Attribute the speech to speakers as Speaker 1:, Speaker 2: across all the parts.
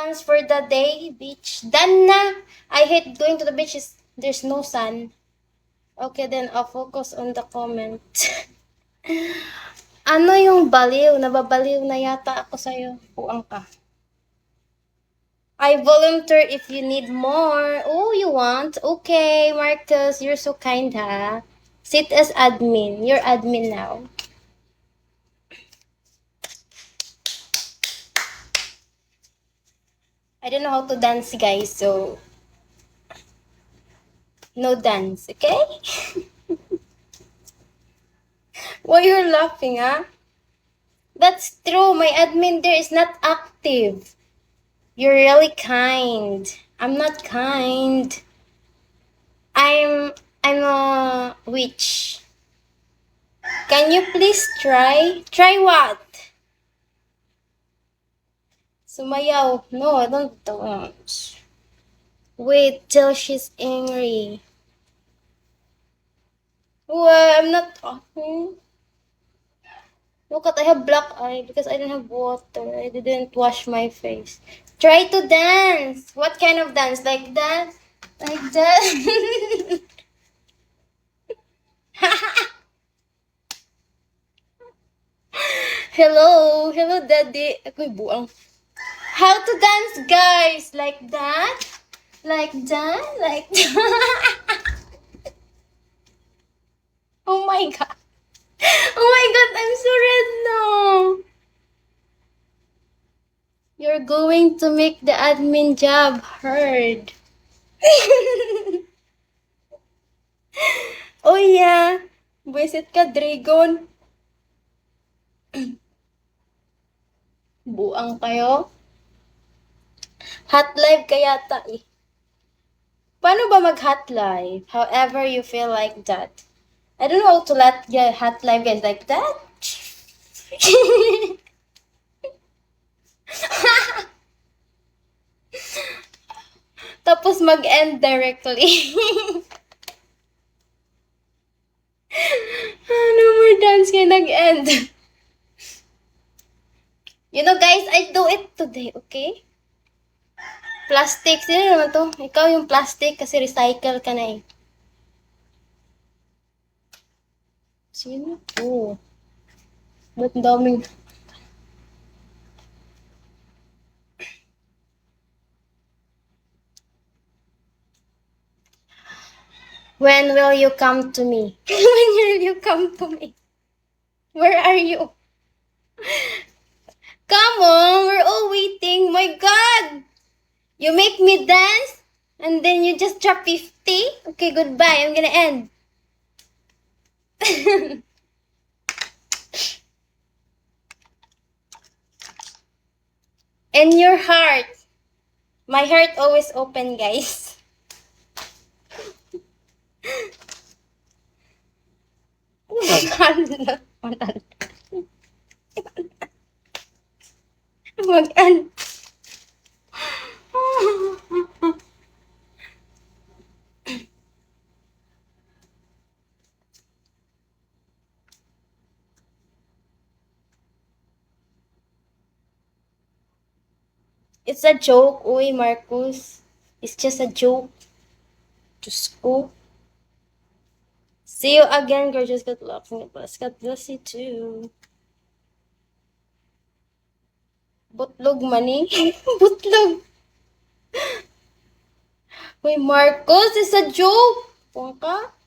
Speaker 1: plans for the day? Beach? Done na! I hate going to the beach. There's no sun. Okay, then I'll focus on the comment. Ano yung baliw? Nababaliw na yata ako sa'yo. Puang ka. I volunteer if you need more. Oh, you want? Okay, Marcus, you're so kind, ha? Sit as admin. You're admin now. I don't know how to dance, guys, so no dance, okay? Why you're laughing, huh? That's true. My admin there is not active. You're really kind. I'm not kind. I'm a witch. Can you please try? Try what? Sumayaw. No, I don't. Wait till she's angry. Well, I'm not talking. Look at, I have black eye because I didn't have water. I didn't wash my face. Try to dance. What kind of dance? Like that? Like that? Hello. Hello, daddy. Ako'y buang. How to dance, guys? Like that? Like that? Like that? Oh my god. Oh my god, I'm so red now. You're going to make the admin job hard. Oh yeah. Visit ka, Dragon. Buang kayo. Hot live ka yata eh. Paano ba mag-hot live? However you feel like that. I don't know how to let hot live guys like that. Tapos mag-end directly. No more dance kaya nag-end. You know guys, I do it today, okay? Plastic. Sino naman to? Ikaw yung plastic kasi recycle ka na eh. Sino to? Ba't daming... When will you come to me? When will you come to me? Where are you? Come on, we're all waiting. My God! You make me dance and then you just drop 50? Okay, goodbye. I'm gonna end. In your heart. My heart always open, guys. Mag-an. It's a joke, uy, Marcus. It's just a joke. Just go. See you again, gorgeous. Good luck. God bless you too. Butlog money. Butlog. Uy, Marcus, it's a joke. Pungka.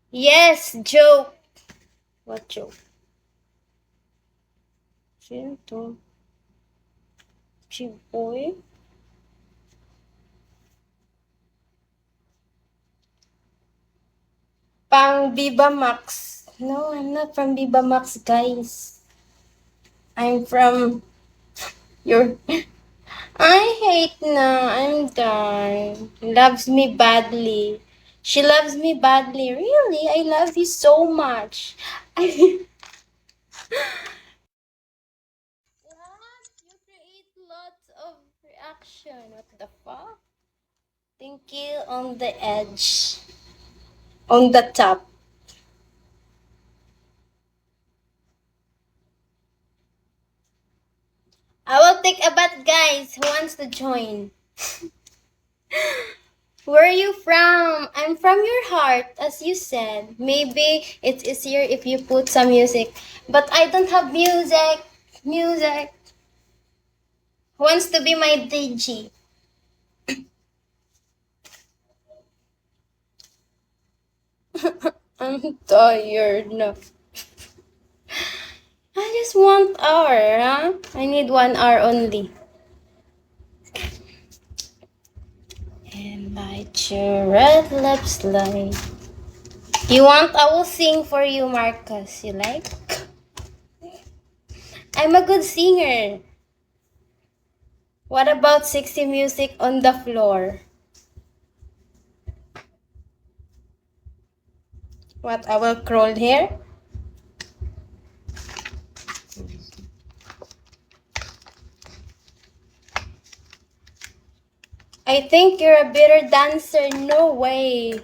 Speaker 1: Yes, joke. What joke? Sino to? Chiboy? Pang Viva Max. No, I'm not from Viva Max, guys. I'm from your... I hate na. I'm done. Loves me badly. She loves me badly. Really? I love you so much. What? You create lots of reaction. What the fuck? Thank you on the edge. on the top. I will take a bath, guys. Who wants to join? Where are you from? I'm from your heart, as you said. Maybe it's easier if you put some music. But I don't have music. Music. Who wants to be my DJ? I'm tired now. I just want hour, huh? I need 1 hour only. And light your red lips light. You want? I will sing for you, Marcus. You like? I'm a good singer. What about sexy music on the floor? What? I will crawl here? I think you're a better dancer. No way.